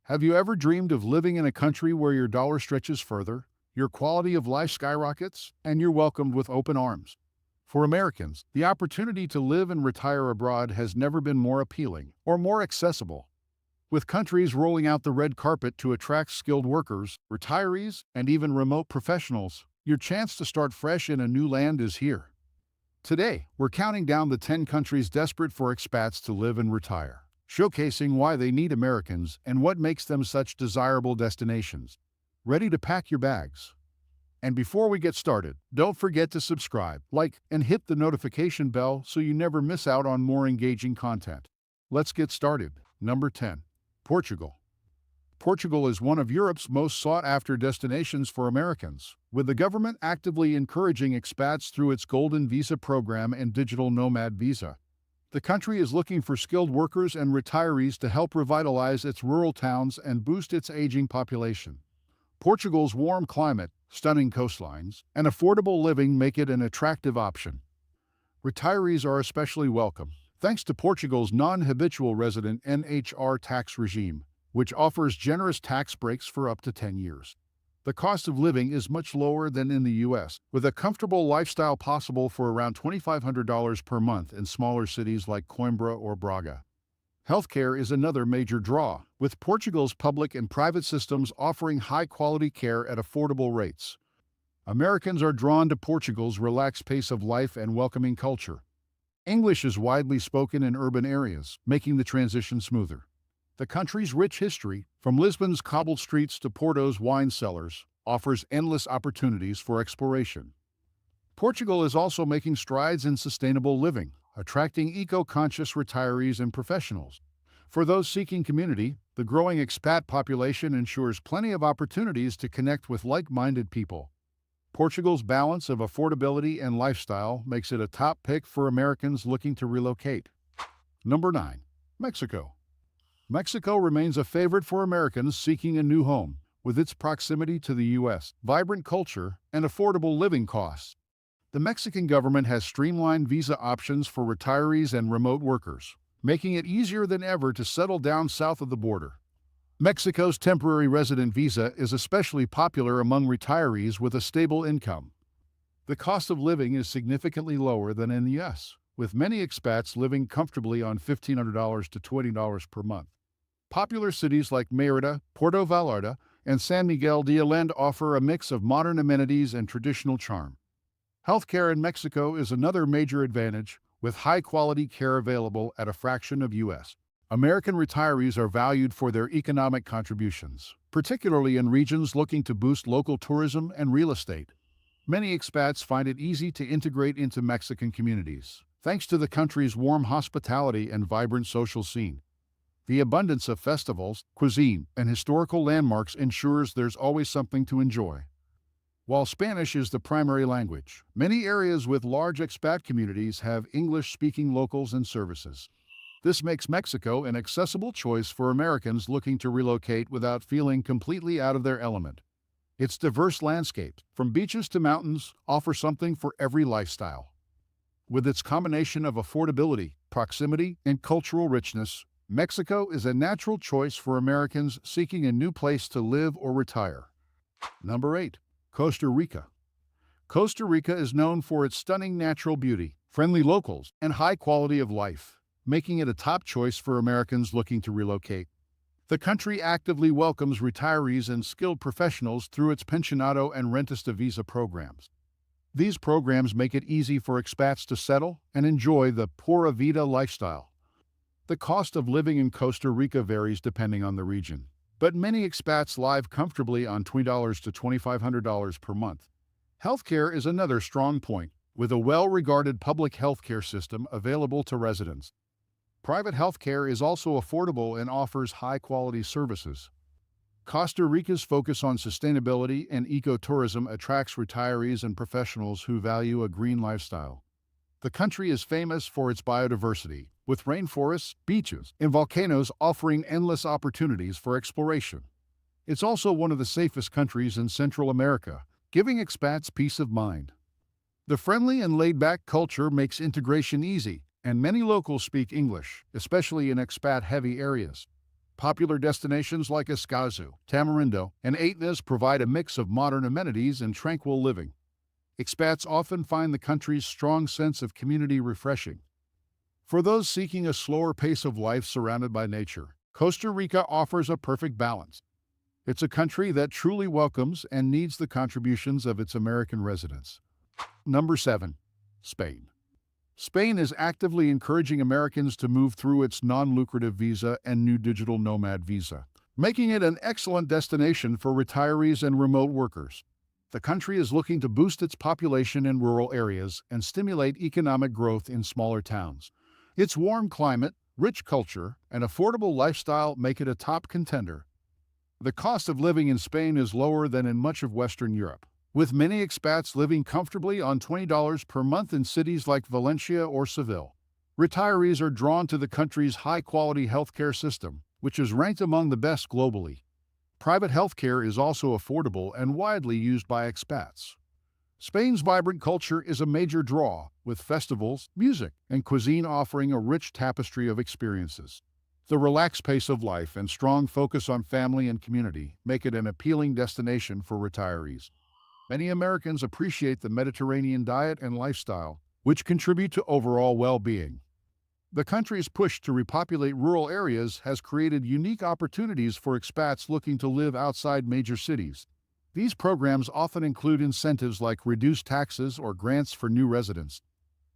Have you ever dreamed of living in a country where your dollar stretches further, your quality of life skyrockets, and you're welcomed with open arms? For Americans, the opportunity to live and retire abroad has never been more appealing or more accessible. With countries rolling out the red carpet to attract skilled workers, retirees, and even remote professionals, your chance to start fresh in a new land is here. Today, we're counting down the 10 countries desperate for expats to live and retire, showcasing why they need Americans and what makes them such desirable destinations. Ready to pack your bags? And before we get started, don't forget to subscribe, like, and hit the notification bell so you never miss out on more engaging content. Let's get started. Number 10. Portugal. Portugal is one of Europe's most sought-after destinations for Americans, with the government actively encouraging expats through its Golden Visa program and digital nomad visa. The country is looking for skilled workers and retirees to help revitalize its rural towns and boost its aging population. Portugal's warm climate, stunning coastlines, and affordable living make it an attractive option. Retirees are especially welcome, thanks to Portugal's non-habitual resident NHR tax regime, which offers generous tax breaks for up to 10 years. The cost of living is much lower than in the US, with a comfortable lifestyle possible for around $2,500 per month in smaller cities like Coimbra or Braga. Healthcare is another major draw, with Portugal's public and private systems offering high-quality care at affordable rates. Americans are drawn to Portugal's relaxed pace of life and welcoming culture. English is widely spoken in urban areas, making the transition smoother. The country's rich history, from Lisbon's cobbled streets to Porto's wine cellars, offers endless opportunities for exploration. Portugal is also making strides in sustainable living, attracting eco-conscious retirees and professionals. For those seeking community, the growing expat population ensures plenty of opportunities to connect with like-minded people. Portugal's balance of affordability and lifestyle makes it a top pick for Americans looking to relocate. Number 9. Mexico. Mexico remains a favorite for Americans seeking a new home, with its proximity to the U.S., vibrant culture, and affordable living costs. The Mexican government has streamlined visa options for retirees and remote workers, making it easier than ever to settle down south of the border. Mexico's temporary resident visa is especially popular among retirees with a stable income. The cost of living is significantly lower than in the U.S., with many expats living comfortably on $1,500 to $20 per month. Popular cities like Mérida, Puerto Vallarta, and San Miguel de Allende offer a mix of modern amenities and traditional charm. Healthcare in Mexico is another major advantage, with high-quality care available at a fraction of U.S. American retirees are valued for their economic contributions, particularly in regions looking to boost local tourism and real estate. Many expats find it easy to integrate into Mexican communities, thanks to the country's warm hospitality and vibrant social scene. The abundance of festivals, cuisine, and historical landmarks ensures there's always something to enjoy. While Spanish is the primary language, many areas with large expat communities have English-speaking locals and services. This makes Mexico an accessible choice for Americans looking to relocate without feeling completely out of their element. Its diverse landscape, from beaches to mountains, offer something for every lifestyle. With its combination of affordability, proximity, and cultural richness, Mexico is a natural choice for Americans seeking a new place to live or retire. Number 8. Costa Rica. Costa Rica is known for its stunning natural beauty, friendly locals, and high quality of life, making it a top choice for Americans looking to relocate. The country actively welcomes retirees and skilled professionals through its Pensionado and Rentista visa programs. These programs make it easy for expats to settle and enjoy the Pura Vida lifestyle. The cost of living in Costa Rica varies depending on the region, but many expats live comfortably on $20 to $2,500 per month. Healthcare is another strong point, with a well-regarded public healthcare system available to residents. Private healthcare is also affordable and offers high-quality services. Costa Rica's focus on sustainability and ecotourism attracts retirees and professionals who value a green lifestyle. The country is famous for its biodiversity, with rainforests, beaches, and volcanoes offering endless opportunities for exploration. It's also one of the safest countries in Central America, giving expats peace of mind. The friendly and laid-back culture makes integration easy, and many locals speak English, especially in expat-heavy areas. Popular destinations like Escazú, Tamarindo, and Aitnes provide a mix of modern amenities and tranquil living. Expats often find the country's strong sense of community refreshing. For those seeking a slower pace of life surrounded by nature, Costa Rica offers a perfect balance. It's a country that truly welcomes and needs the contributions of its American residents. Number 7. Spain. Spain is actively encouraging Americans to move through its non-lucrative visa and new digital nomad visa, making it an excellent destination for retirees and remote workers. The country is looking to boost its population in rural areas and stimulate economic growth in smaller towns. Its warm climate, rich culture, and affordable lifestyle make it a top contender. The cost of living in Spain is lower than in much of Western Europe, with many expats living comfortably on $20 per month in cities like Valencia or Seville. Retirees are drawn to the country's high-quality healthcare system, which is ranked among the best globally. Private healthcare is also affordable and widely used by expats. Spain's vibrant culture is a major draw, with festivals, music, and cuisine offering a rich tapestry of experiences. The relaxed pace of life and strong focus on family and community make it an appealing destination for retirees. Many Americans appreciate the Mediterranean diet and lifestyle, which contribute to overall well-being. The country's push to repopulate rural areas has created unique opportunities for expats looking to live outside major cities. These programs often include incentives like reduced taxes or grants for new residents.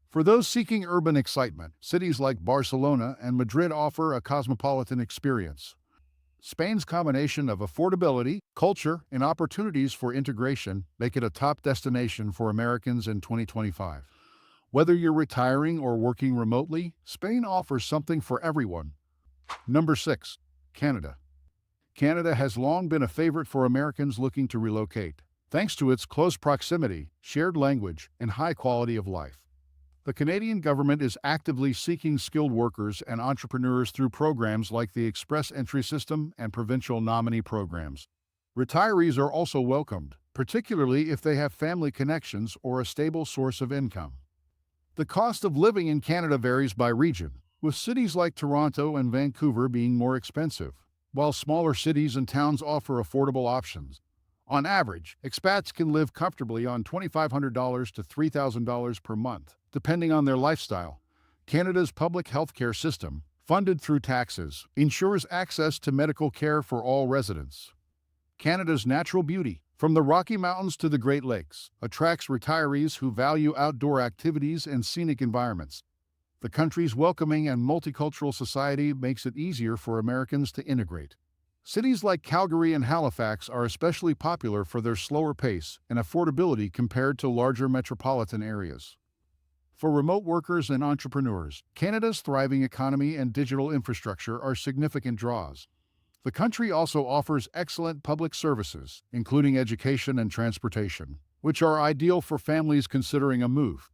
For those seeking urban excitement, cities like Barcelona and Madrid offer a cosmopolitan experience. Spain's combination of affordability, culture, and opportunities for integration make it a top destination for Americans in 2025. Whether you're retiring or working remotely, Spain offers something for everyone. Number 6. Canada. Canada has long been a favorite for Americans looking to relocate, thanks to its close proximity, shared language, and high quality of life. The Canadian government is actively seeking skilled workers and entrepreneurs through programs like the Express Entry System and provincial nominee programs. Retirees are also welcomed, particularly if they have family connections or a stable source of income. The cost of living in Canada varies by region, with cities like Toronto and Vancouver being more expensive, while smaller cities and towns offer affordable options. On average, expats can live comfortably on $2,500 to $3,000 per month, depending on their lifestyle. Canada's public healthcare system, funded through taxes, ensures access to medical care for all residents. Canada's natural beauty, from the Rocky Mountains to the Great Lakes, attracts retirees who value outdoor activities and scenic environments. The country's welcoming and multicultural society makes it easier for Americans to integrate. Cities like Calgary and Halifax are especially popular for their slower pace and affordability compared to larger metropolitan areas. For remote workers and entrepreneurs, Canada's thriving economy and digital infrastructure are significant draws. The country also offers excellent public services, including education and transportation, which are ideal for families considering a move.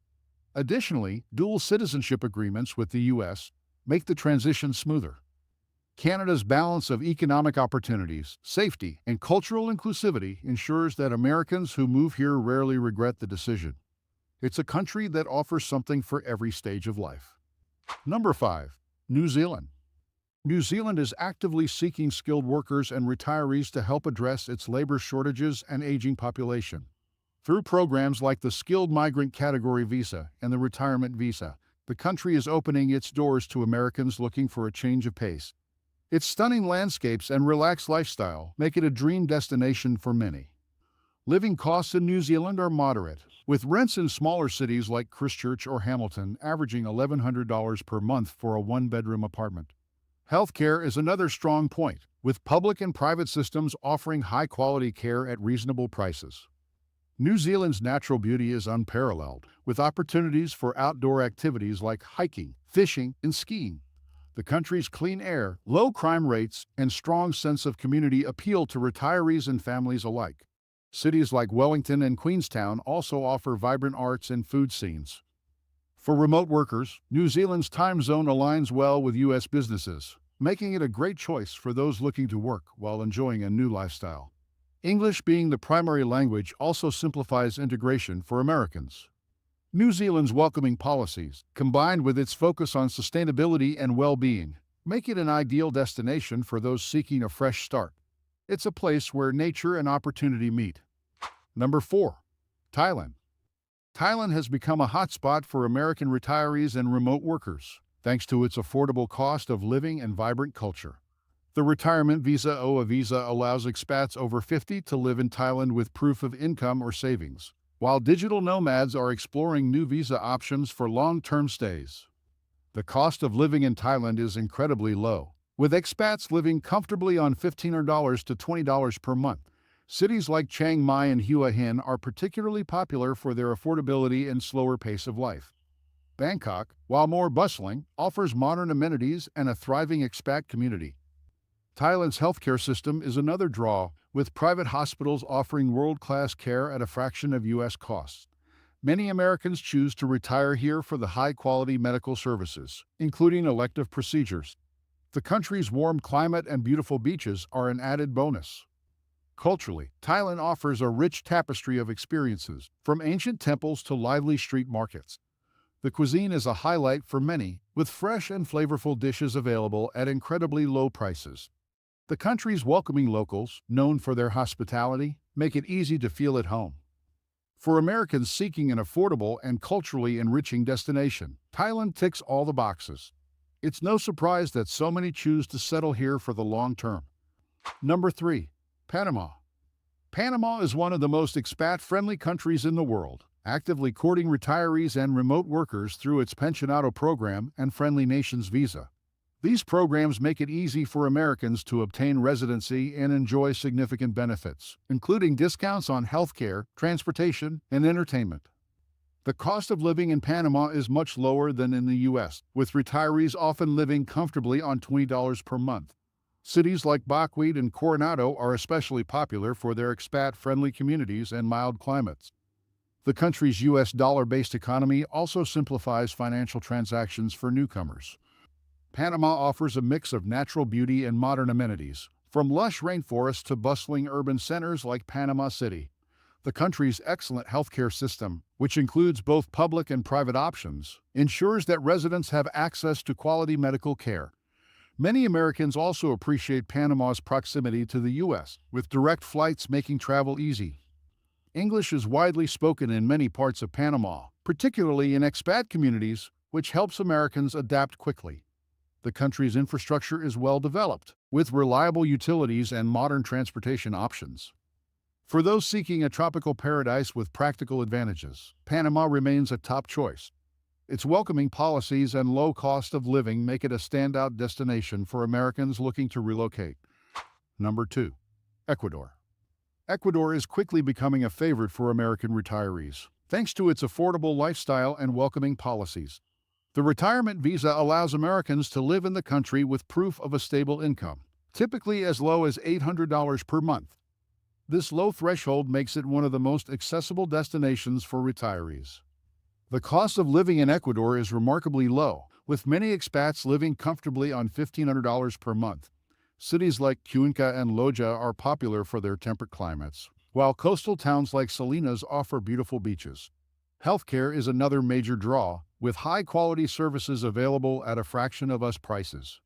Additionally, dual citizenship agreements with the U.S. make the transition smoother. Canada's balance of economic opportunities, safety, and cultural inclusivity ensures that Americans who move here rarely regret the decision. It's a country that offers something for every stage of life. Number 5. New Zealand. New Zealand is actively seeking skilled workers and retirees to help address its labor shortages and aging population. Through programs like the Skilled Migrant Category Visa and the Retirement Visa, the country is opening its doors to Americans looking for a change of pace. Its stunning landscapes and relaxed lifestyle make it a dream destination for many. Living costs in New Zealand are moderate, with rents in smaller cities like Christchurch or Hamilton averaging $1,100 per month for a one-bedroom apartment. Healthcare is another strong point, with public and private systems offering high-quality care at reasonable prices. New Zealand's natural beauty is unparalleled, with opportunities for outdoor activities like hiking, fishing, and skiing. The country's clean air, low crime rates, and strong sense of community appeal to retirees and families alike. Cities like Wellington and Queenstown also offer vibrant arts and food scenes. For remote workers, New Zealand's time zone aligns well with U.S. businesses, making it a great choice for those looking to work while enjoying a new lifestyle. English being the primary language also simplifies integration for Americans. New Zealand's welcoming policies, combined with its focus on sustainability and well-being, make it an ideal destination for those seeking a fresh start. It's a place where nature and opportunity meet. Number 4. Thailand. Thailand has become a hotspot for American retirees and remote workers, thanks to its affordable cost of living and vibrant culture. The retirement visa OA visa allows expats over 50 to live in Thailand with proof of income or savings, while digital nomads are exploring new visa options for long-term stays. The cost of living in Thailand is incredibly low, with expats living comfortably on $1,500 to $20 per month. Cities like Chiang Mai and Hua Hin are particularly popular for their affordability and slower pace of life. Bangkok, while more bustling, offers modern amenities and a thriving expat community. Thailand's healthcare system is another draw, with private hospitals offering world-class care at a fraction of U.S. costs. Many Americans choose to retire here for the high-quality medical services, including elective procedures. The country's warm climate and beautiful beaches are an added bonus. Culturally, Thailand offers a rich tapestry of experiences, from ancient temples to lively street markets. The cuisine is a highlight for many, with fresh and flavorful dishes available at incredibly low prices. The country's welcoming locals, known for their hospitality, make it easy to feel at home. For Americans seeking an affordable and culturally enriching destination, Thailand ticks all the boxes. It's no surprise that so many choose to settle here for the long term. Number 3. Panama. Panama is one of the most expat-friendly countries in the world, actively courting retirees and remote workers through its Pensionado program and Friendly Nations visa. These programs make it easy for Americans to obtain residency and enjoy significant benefits, including discounts on healthcare, transportation, and entertainment. The cost of living in Panama is much lower than in the U.S., with retirees often living comfortably on $20 per month. Cities like Bacuit and Coronado are especially popular for their expat-friendly communities and mild climates. The country's U.S. dollar-based economy also simplifies financial transactions for newcomers. Panama offers a mix of natural beauty and modern amenities, from lush rainforests to bustling urban centers like Panama City. The country's excellent healthcare system, which includes both public and private options, ensures that residents have access to quality medical care. Many Americans also appreciate Panama's proximity to the U.S., with direct flights making travel easy. English is widely spoken in many parts of Panama, particularly in expat communities, which helps Americans adapt quickly. The country's infrastructure is well developed, with reliable utilities and modern transportation options. For those seeking a tropical paradise with practical advantages, Panama remains a top choice. Its welcoming policies and low cost of living make it a standout destination for Americans looking to relocate. Number 2. Ecuador. Ecuador is quickly becoming a favorite for American retirees, thanks to its affordable lifestyle and welcoming policies. The retirement visa allows Americans to live in the country with proof of a stable income, typically as low as $800 per month. This low threshold makes it one of the most accessible destinations for retirees. The cost of living in Ecuador is remarkably low, with many expats living comfortably on $1,500 per month. Cities like Cuenca and Loja are popular for their temperate climates, while coastal towns like Salinas offer beautiful beaches. Healthcare is another major draw, with high-quality services available at a fraction of US prices.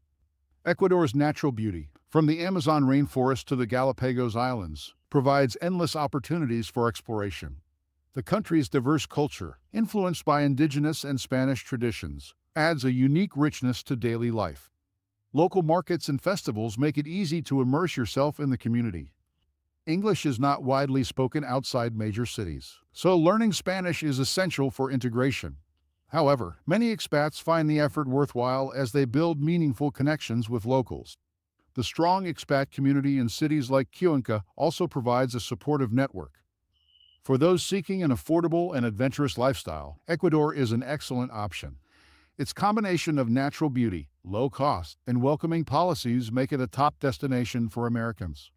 Ecuador's natural beauty, from the Amazon rainforest to the Galapagos Islands, provides endless opportunities for exploration. The country's diverse culture, influenced by indigenous and Spanish traditions, adds a unique richness to daily life. Local markets and festivals make it easy to immerse yourself in the community. English is not widely spoken outside major cities, so learning Spanish is essential for integration. However, many expats find the effort worthwhile as they build meaningful connections with locals. The strong expat community in cities like Cuenca also provides a supportive network. For those seeking an affordable and adventurous lifestyle, Ecuador is an excellent option. Its combination of natural beauty, low cost, and welcoming policies make it a top destination for Americans.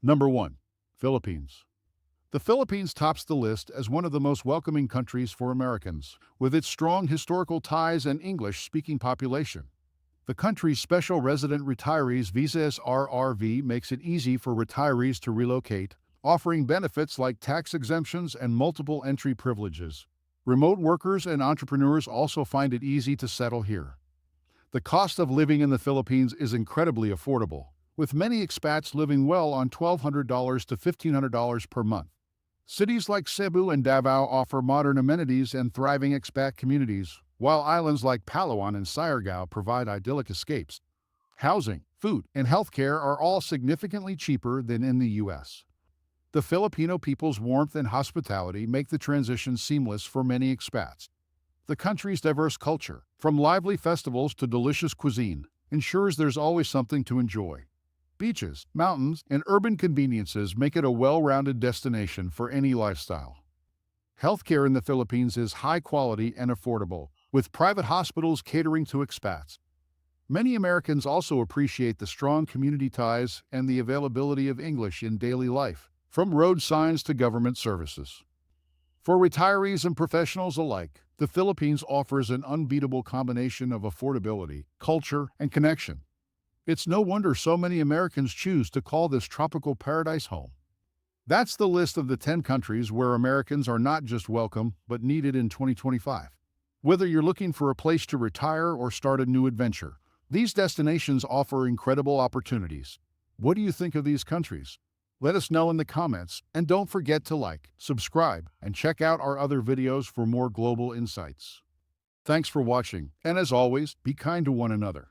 Number 1. Philippines. The Philippines tops the list as one of the most welcoming countries for Americans, with its strong historical ties and English-speaking population. The country's Special Resident Retirees Visa SRRV makes it easy for retirees to relocate, offering benefits like tax exemptions and multiple entry privileges. Remote workers and entrepreneurs also find it easy to settle here. The cost of living in the Philippines is incredibly affordable, with many expats living well on $1,200 to $1,500 per month. Cities like Cebu and Davao offer modern amenities and thriving expat communities, while islands like Palawan and Siargao provide idyllic escapes. Housing, food, and healthcare are all significantly cheaper than in the U.S. The Filipino people's warmth and hospitality make the transition seamless for many expats. The country's diverse culture, from lively festivals to delicious cuisine, ensures there's always something to enjoy. Beaches, mountains, and urban conveniences make it a well-rounded destination for any lifestyle. Healthcare in the Philippines is high quality and affordable, with private hospitals catering to expats. Many Americans also appreciate the strong community ties and the availability of English in daily life, from road signs to government services. For retirees and professionals alike, the Philippines offers an unbeatable combination of affordability, culture, and connection. It's no wonder so many Americans choose to call this tropical paradise home. That's the list of the 10 countries where Americans are not just welcome, but needed in 2025. Whether you're looking for a place to retire or start a new adventure, these destinations offer incredible opportunities. What do you think of these countries? Let us know in the comments, and don't forget to like, subscribe, and check out our other videos for more global insights. Thanks for watching, and as always, be kind to one another.